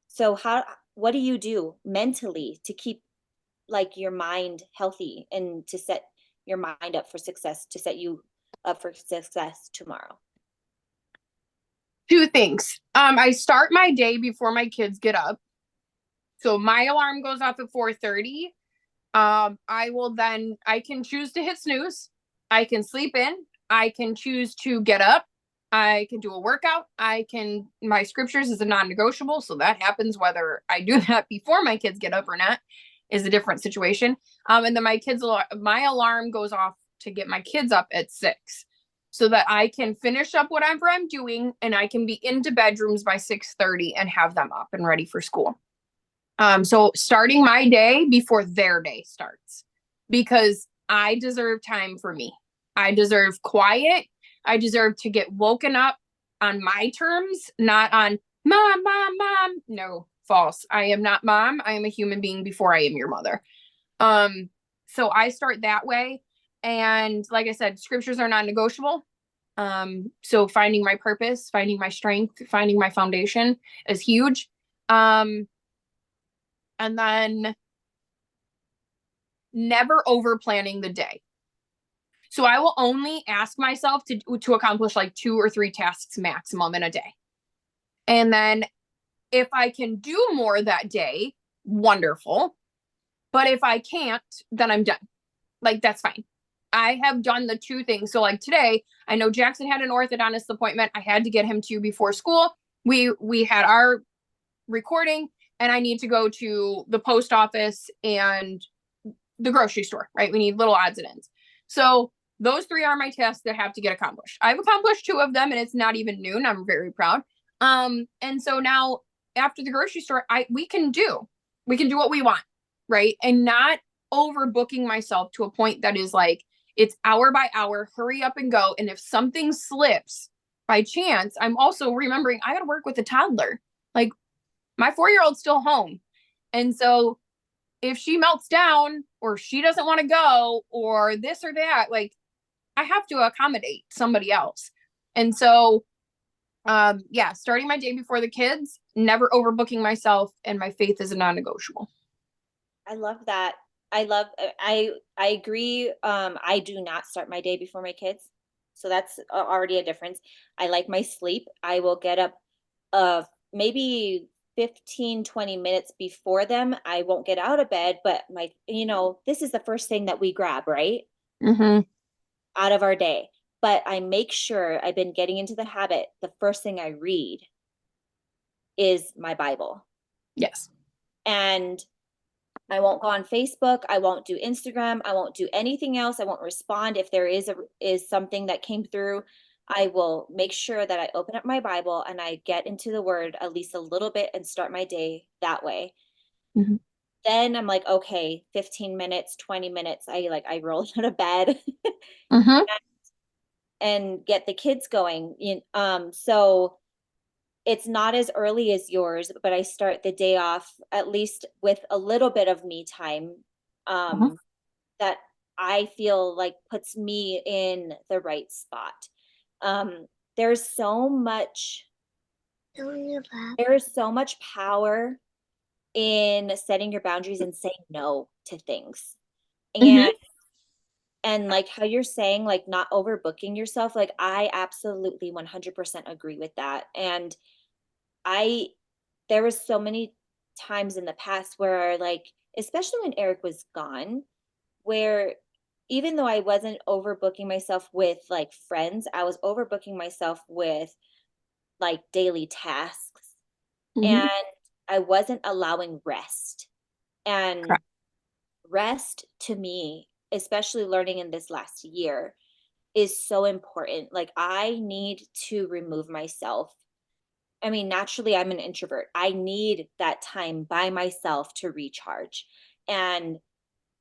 so, what do you do mentally to keep like your mind healthy and to set your mind up for success, to set you up for success tomorrow? Two things. I start my day before my kids get up. So my alarm goes off at 4:30. I can choose to hit snooze. I can sleep in. I can choose to get up. I can do a workout. My scriptures is a non-negotiable. So that happens whether I do that before my kids get up or not is a different situation. And then my alarm goes off to get my kids up at 6 so that I can finish up whatever I'm doing and I can be into bedrooms by 6:30 and have them up and ready for school. So starting my day before their day starts because I deserve time for me. I deserve quiet. I deserve to get woken up on my terms, not on mom, mom, mom. No, false. I am not mom. I am a human being before I am your mother. Um, so I start that way. And like I said, scriptures are non-negotiable. So finding my purpose, finding my strength, finding my foundation is huge. Um, and then never over planning the day. So I will only ask myself to accomplish like 2 or 3 tasks maximum in a day. And then if I can do more that day, wonderful. But if I can't, then I'm done. Like that's fine. I have done the 2 things. So like today, I know Jackson had an orthodontist appointment. I had to get him to before school. We had our recording and I need to go to the post office and the grocery store, right? We need little odds and ends. So those 3 are my tasks that have to get accomplished. I've accomplished 2 of them and it's not even noon. I'm very proud. And so now after the grocery store, we can do what we want, right? And not overbooking myself to a point that is like it's hour by hour, hurry up and go. And if something slips by chance, I'm also remembering I got to work with a toddler. Like my 4-year-old's still home. And so if she melts down or she doesn't want to go or this or that, like I have to accommodate somebody else. And so, yeah, starting my day before the kids, never overbooking myself, and my faith is a non-negotiable. I love that. I agree. I do not start my day before my kids. So that's already a difference. I like my sleep. I will get up maybe 15, 20 minutes before them, I won't get out of bed, but this is the first thing that we grab, right? Mm-hmm. Out of our day. But I make sure I've been getting into the habit. The first thing I read is my Bible. Yes. And I won't go on Facebook. I won't do Instagram. I won't do anything else. I won't respond. If there is something that came through, I will make sure that I open up my Bible and I get into the word at least a little bit and start my day that way. Mm-hmm. Then I'm like, okay, 15 minutes, 20 minutes. I roll out of bed Mm-hmm. and get the kids going. So it's not as early as yours, but I start the day off at least with a little bit of me time, Mm-hmm. that I feel like puts me in the right spot. There's so much there is so much power in setting your boundaries and saying no to things. Mm-hmm. And like how you're saying, like not overbooking yourself, like I absolutely 100% agree with that. And I there was so many times in the past where, like, especially when Eric was gone, where even though I wasn't overbooking myself with like friends, I was overbooking myself with like daily tasks, Mm-hmm. and I wasn't allowing rest. And Correct. rest to me, especially learning in this last year, is so important. Like I need to remove myself. I mean, naturally, I'm an introvert. I need that time by myself to recharge and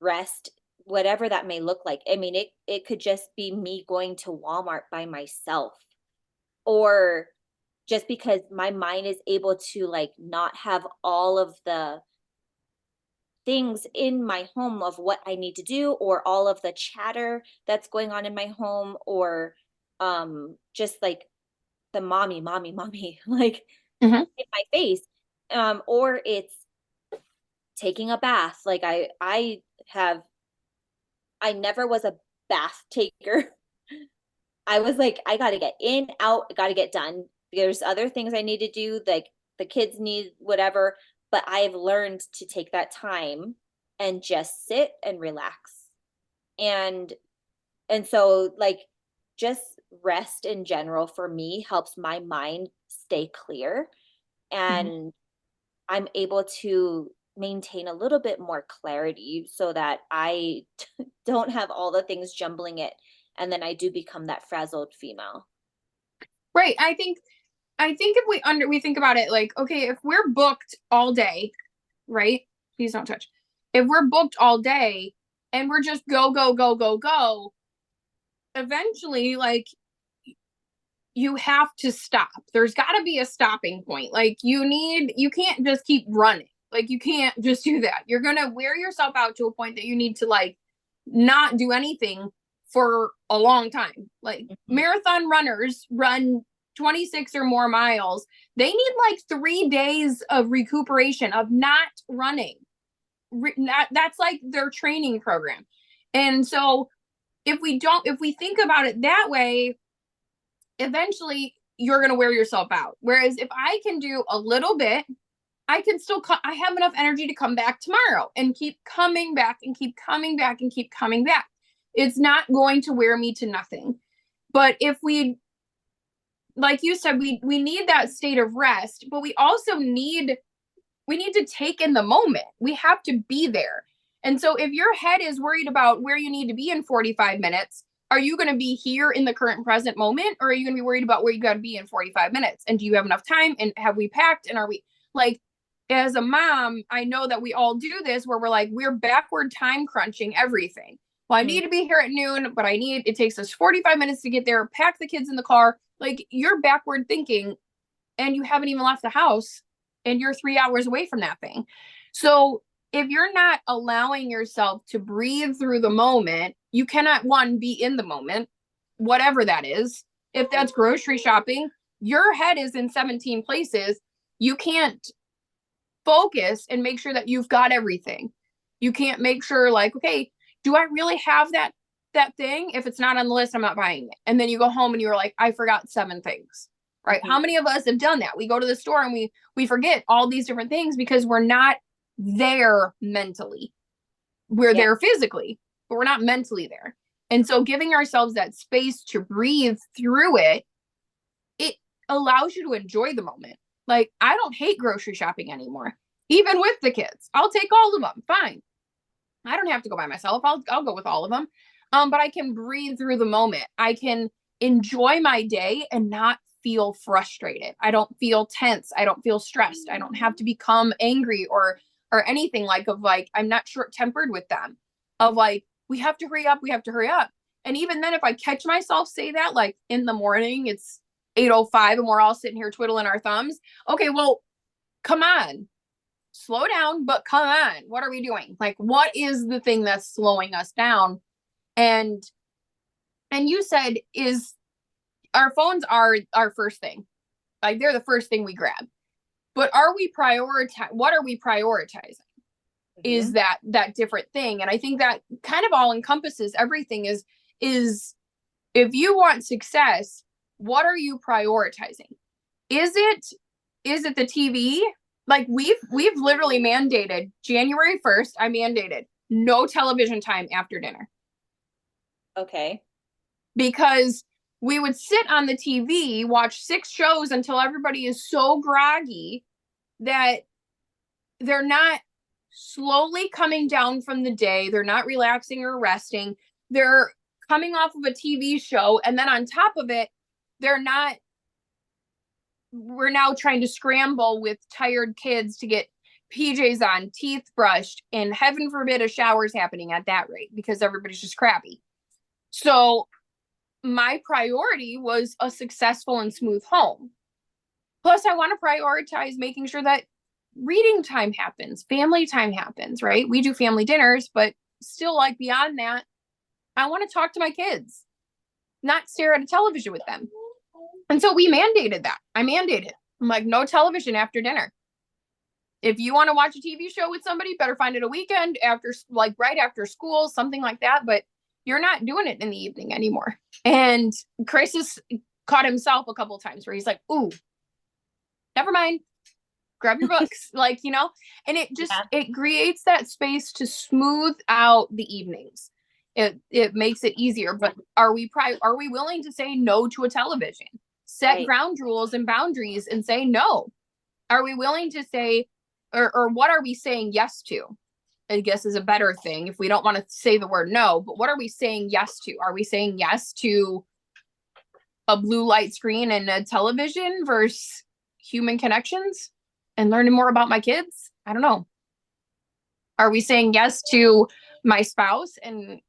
rest, whatever that may look like. I mean, it could just be me going to Walmart by myself, or just because my mind is able to like not have all of the things in my home of what I need to do, or all of the chatter that's going on in my home, or just like the mommy like Mm-hmm. in my face. Or it's taking a bath. Like I never was a bath taker. I was like, I got to get in, out, got to get done. There's other things I need to do, like the kids need whatever, but I've learned to take that time and just sit and relax. And so like just rest in general for me helps my mind stay clear, Mm-hmm. and I'm able to maintain a little bit more clarity so that I don't have all the things jumbling it, and then I do become that frazzled female. Right. I think if we think about it like, okay, if we're booked all day, right? Please don't touch. If we're booked all day and we're just go, go, go, go, go, eventually, like, you have to stop. There's got to be a stopping point. Like, you can't just keep running. Like, you can't just do that. You're going to wear yourself out to a point that you need to, like, not do anything for a long time. Like, Mhm. marathon runners run 26 or more miles. They need like 3 days of recuperation of not running. That's like their training program. And so, if we think about it that way, eventually you're going to wear yourself out. Whereas if I can do a little bit, I can still, I have enough energy to come back tomorrow and keep coming back and keep coming back and keep coming back. It's not going to wear me to nothing. But if we, like you said, we need that state of rest, but we need to take in the moment. We have to be there. And so if your head is worried about where you need to be in 45 minutes, are you going to be here in the current present moment, or are you going to be worried about where you got to be in 45 minutes? And do you have enough time? And have we packed? And are we like, as a mom, I know that we all do this where we're like, we're backward time crunching everything. Well, I Mhm. need to be here at noon, but it takes us 45 minutes to get there, pack the kids in the car. Like, you're backward thinking and you haven't even left the house and you're 3 hours away from that thing. So if you're not allowing yourself to breathe through the moment, you cannot, one, be in the moment, whatever that is. If that's grocery shopping, your head is in 17 places. You can't focus and make sure that you've got everything. You can't make sure, like, okay, do I really have that thing? If it's not on the list, I'm not buying it. And then you go home and you're like, I forgot 7 things. right? How many of us have done that? We go to the store and we forget all these different things because we're not there mentally. We're there physically, but we're not mentally there. And so giving ourselves that space to breathe through it, it allows you to enjoy the moment. Like, I don't hate grocery shopping anymore, even with the kids. I'll take all of them. Fine. I don't have to go by myself. I'll go with all of them. But I can breathe through the moment. I can enjoy my day and not feel frustrated. I don't feel tense. I don't feel stressed. I don't have to become angry or anything like I'm not short-tempered with them of like, we have to hurry up. We have to hurry up. And even then, if I catch myself say that, like in the morning, it's 8:05 and we're all sitting here twiddling our thumbs. Okay, well, come on, slow down, but come on, what are we doing? Like, what is the thing that's slowing us down? And you said is our phones are our first thing. Like, they're the first thing we grab. But what are we prioritizing? Is that different thing? And I think that kind of all encompasses everything is if you want success, what are you prioritizing? Is it the TV? Like, we've literally mandated January 1st, I mandated no television time after dinner. Okay. Because we would sit on the TV, watch 6 shows until everybody is so groggy that they're not slowly coming down from the day. They're not relaxing or resting. They're coming off of a TV show. And then on top of it, we're now trying to scramble with tired kids to get PJs on, teeth brushed, and heaven forbid a shower's happening at that rate because everybody's just crappy. So my priority was a successful and smooth home. Plus, I want to prioritize making sure that reading time happens, family time happens, right? We do family dinners, but still, like, beyond that, I want to talk to my kids, not stare at a television with them. And so we mandated that. I mandated. I'm like, no television after dinner. If you want to watch a TV show with somebody, better find it a weekend after, like right after school, something like that. But you're not doing it in the evening anymore. And Chris has caught himself a couple of times where he's like, ooh, never mind. Grab your books, like, and it just, it creates that space to smooth out the evenings. It makes it easier. But are we willing to say no to a television? Set ground rules and boundaries and say no. Are we willing to say, or what are we saying yes to? I guess is a better thing if we don't want to say the word no, but what are we saying yes to? Are we saying yes to a blue light screen and a television versus human connections and learning more about my kids? I don't know. Are we saying yes to my spouse and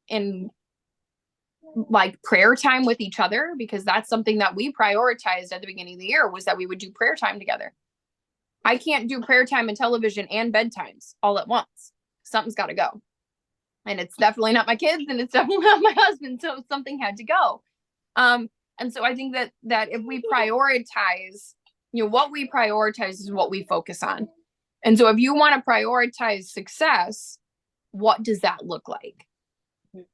like prayer time with each other? Because that's something that we prioritized at the beginning of the year, was that we would do prayer time together. I can't do prayer time and television and bedtimes all at once. Something's got to go. And it's definitely not my kids, and it's definitely not my husband. So something had to go. And so I think that if we prioritize, what we prioritize is what we focus on. And so if you want to prioritize success, what does that look like?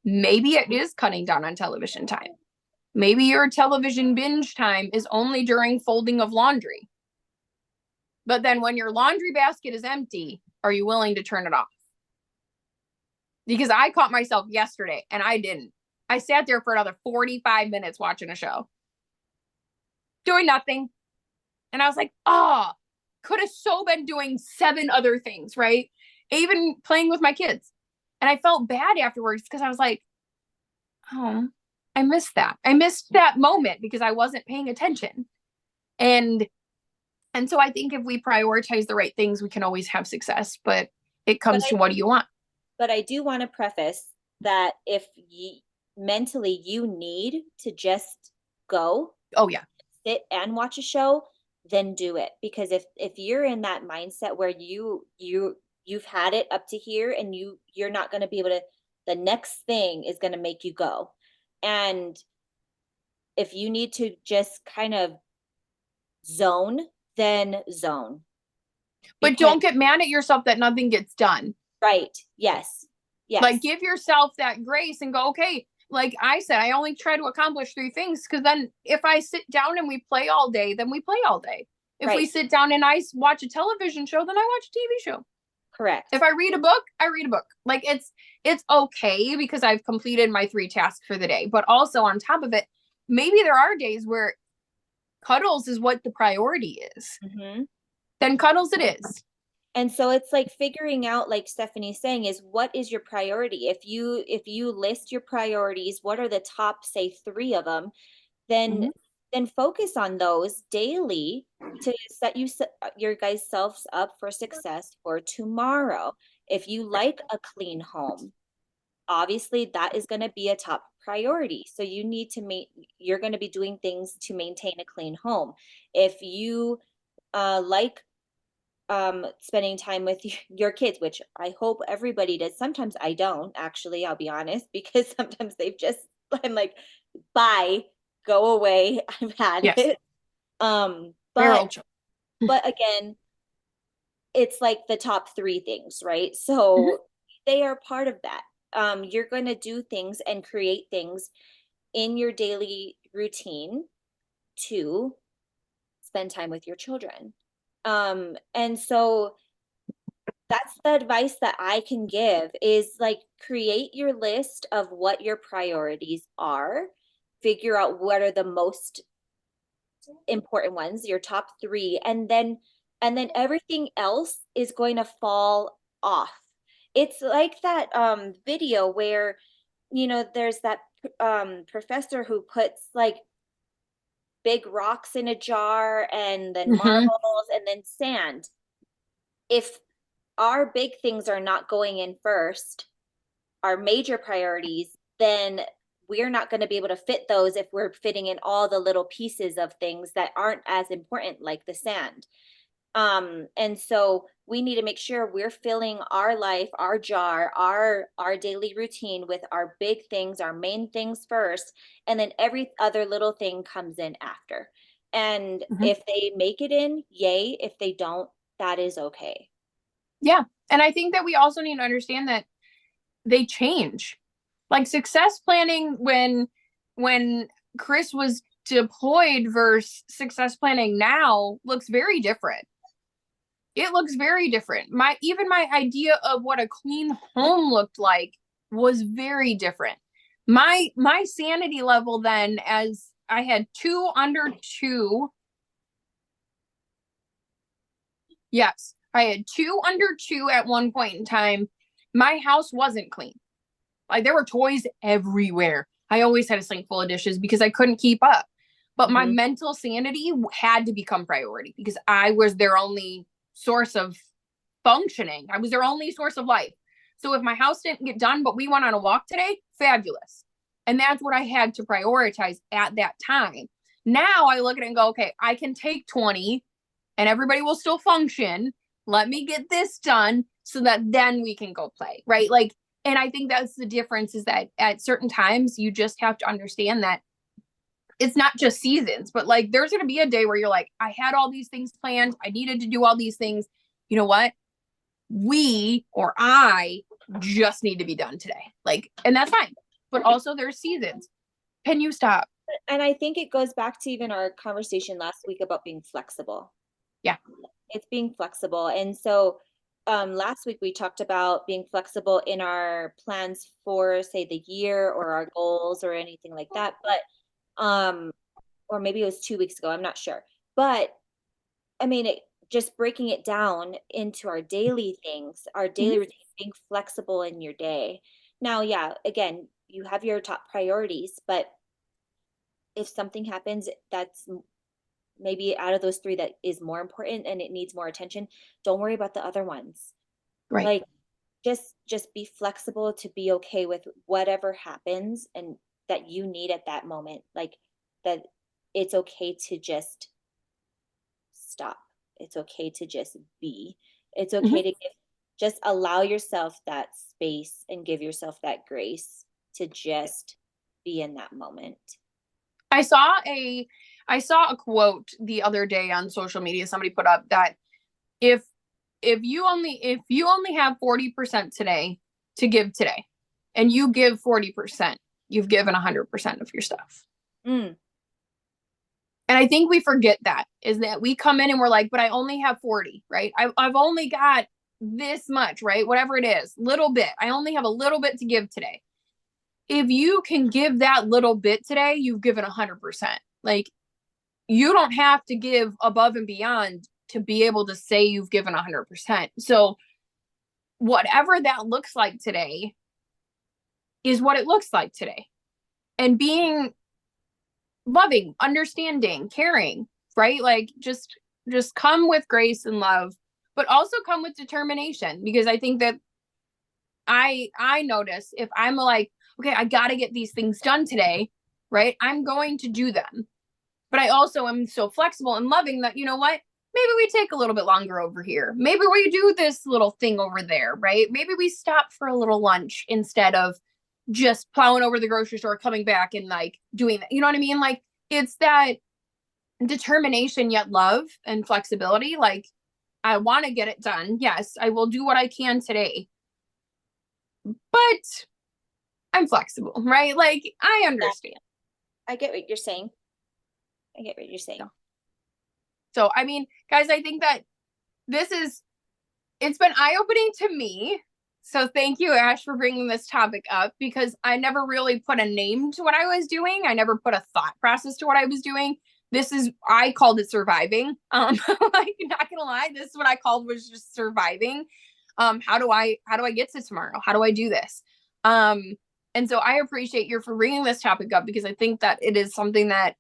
Maybe it is cutting down on television time. Maybe your television binge time is only during folding of laundry. But then when your laundry basket is empty, are you willing to turn it off? Because I caught myself yesterday and I didn't. I sat there for another 45 minutes watching a show, doing nothing. And I was like, could have so been doing 7 other things, right? Even playing with my kids. And I felt bad afterwards because I was like, oh, I missed that. I missed that moment because I wasn't paying attention. And so I think if we prioritize the right things, we can always have success. But it comes to what do you want? But I do want to preface that if mentally you need to just go, sit and watch a show, then do it. Because if you're in that mindset where you've had it up to here and you're not going to be able to, the next thing is going to make you go. And if you need to just kind of zone, then zone. But don't get mad at yourself that nothing gets done. Right. Yes. Like, give yourself that grace and go, okay, like I said, I only try to accomplish 3 things, because then if I sit down and we play all day, then we play all day. If we Right. sit down and I watch a television show, then I watch a TV show. If Correct. I read a book, I read a book. Like it's okay because I've completed my 3 tasks for the day. But also on top of it, maybe there are days where cuddles is what the priority is. Mm-hmm. Then cuddles it is. And so it's like figuring out, like Stephanie's saying, is what is your priority? If you list your priorities, what are the top, say, 3 of them, then Mm-hmm. then focus on those daily to set your guys' selves up for success for tomorrow. If you like a clean home, obviously that is going to be a top priority. So you need to you're going to be doing things to maintain a clean home. If you like spending time with your kids, which I hope everybody does. Sometimes I don't, actually, I'll be honest, because sometimes I'm like, bye, go away. I've had Yes. it. Feral But children. again, it's like the top 3 things, right? Mm-hmm. So they are part of that. You're going to do things and create things in your daily routine to spend time with your children. And so that's the advice that I can give, is like create your list of what your priorities are, figure out what are the most important ones, your top 3, and then everything else is going to fall off. It's like that video where there's that professor who puts like big rocks in a jar and then Mm-hmm. marbles and then sand. If our big things are not going in first, our major priorities, then we're not going to be able to fit those if we're fitting in all the little pieces of things that aren't as important, like the sand. And so we need to make sure we're filling our life, our jar, our daily routine with our big things, our main things first, and then every other little thing comes in after. And Mm-hmm. if they make it in, yay. If they don't, that is okay. Yeah. And I think that we also need to understand that they change. Like success planning when Chris was deployed versus success planning now looks very different. It looks very different. My idea of what a clean home looked like was very different. My sanity level then, as I had 2 under 2. Yes, I had 2 under 2 at one point in time. My house wasn't clean. Like there were toys everywhere. I always had a sink full of dishes because I couldn't keep up. But my Mm-hmm. mental sanity had to become priority because I was their only source of functioning. I was their only source of life. So if my house didn't get done, but we went on a walk today, fabulous. And that's what I had to prioritize at that time. Now I look at it and go, okay, I can take 20 and everybody will still function. Let me get this done so that then we can go play, right? Like, and I think that's the difference, is that at certain times you just have to understand that it's not just seasons, but like there's going to be a day where you're like, I had all these things planned. I needed to do all these things. You know what? I just need to be done today. Like, and that's fine. But also there's seasons. Can you stop? And I think it goes back to even our conversation last week about being flexible. Yeah. It's being flexible. And so last week we talked about being flexible in our plans for, say, the year or our goals or anything like that. But or maybe it was 2 weeks ago, I'm not sure. But I mean, just breaking it down into our daily things, our daily Mm-hmm. routine, being flexible in your day. Now, yeah, again, you have your top priorities, but if something happens that's maybe out of those 3 that is more important and it needs more attention, don't worry about the other ones. Right. Like just be flexible to be okay with whatever happens and that you need at that moment. Like that it's okay to just stop. It's okay to just be. It's okay Mm-hmm. to just allow yourself that space and give yourself that grace to just be in that moment. I saw a I saw a quote the other day on social media. Somebody put up that if if you only have 40% today to give today, and you give 40%, you've given 100% of your stuff. Mm. And I think we forget that, is that we come in and we're like, but I only have 40, right? I've only got this much, right? Whatever it is, little bit. I only have a little bit to give today. If you can give that little bit today, you've given 100%. Like, you don't have to give above and beyond to be able to say you've given 100%. So whatever that looks like today is what it looks like today. And being loving, understanding, caring, right? Like, just come with grace and love, but also come with determination, because I think that I notice if I'm like, okay, I got to get these things done today, right? I'm going to do them. But I also am so flexible and loving that, you know what? Maybe we take a little bit longer over here. Maybe we do this little thing over there, right? Maybe we stop for a little lunch instead of just plowing over the grocery store, coming back and like doing that. You know what I mean? Like, it's that determination yet love and flexibility. Like, I want to get it done. Yes, I will do what I can today, but I'm flexible, right? Like, I understand. I get what you're saying. So, I mean, guys, I think that it's been eye-opening to me. So thank you, Ash, for bringing this topic up, because I never really put a name to what I was doing. I never put a thought process to what I was doing. I called it surviving. Like, not gonna lie, this is what I called, was just surviving. How do I get to tomorrow? How do I do this? And so I appreciate you for bringing this topic up, because I think that it is something that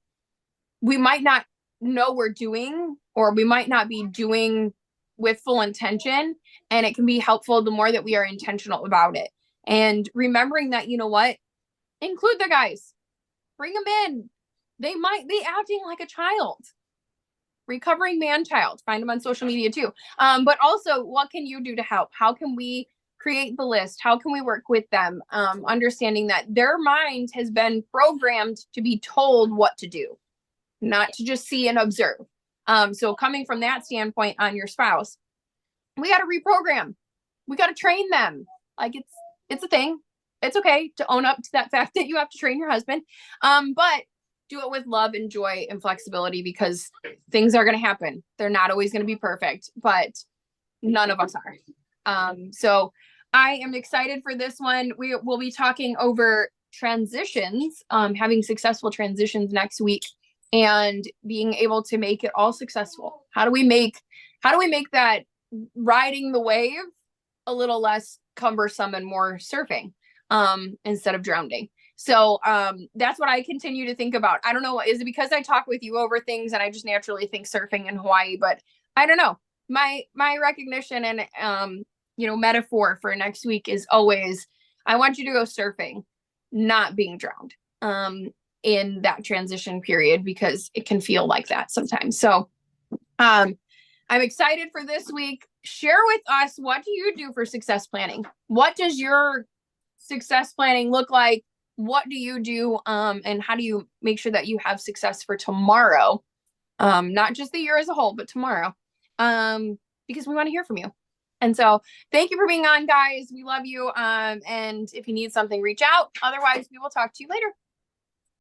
we might not know we're doing, or we might not be doing with full intention. And it can be helpful the more that we are intentional about it. And remembering that, you know what, include the guys, bring them in. They might be acting like a child. Recovering man child, find them on social media too. But also, what can you do to help? How can we create the list? How can we work with them? Understanding that their mind has been programmed to be told what to do, not to just see and observe. So coming from that standpoint on your spouse, we got to reprogram. We got to train them. Like, it's a thing. It's okay to own up to that fact that you have to train your husband. But do it with love and joy and flexibility, because things are going to happen. They're not always going to be perfect, but none of us are. So I am excited for this one. We will be talking over transitions, having successful transitions next week, and being able to make it all successful. How do we make that riding the wave a little less cumbersome and more surfing, instead of drowning? So that's what I continue to think about. I don't know, is it because I talk with you over things and I just naturally think surfing in Hawaii? But I don't know. My recognition and metaphor for next week is always, I want you to go surfing, not being drowned in that transition period, because it can feel like that sometimes. So I'm excited for this week. Share with us, what do you do for success planning? What does your success planning look like? What do you do? And how do you make sure that you have success for tomorrow? Not just the year as a whole, but tomorrow. Because we want to hear from you. And so thank you for being on, guys. We love you. And if you need something, reach out. Otherwise, we will talk to you later.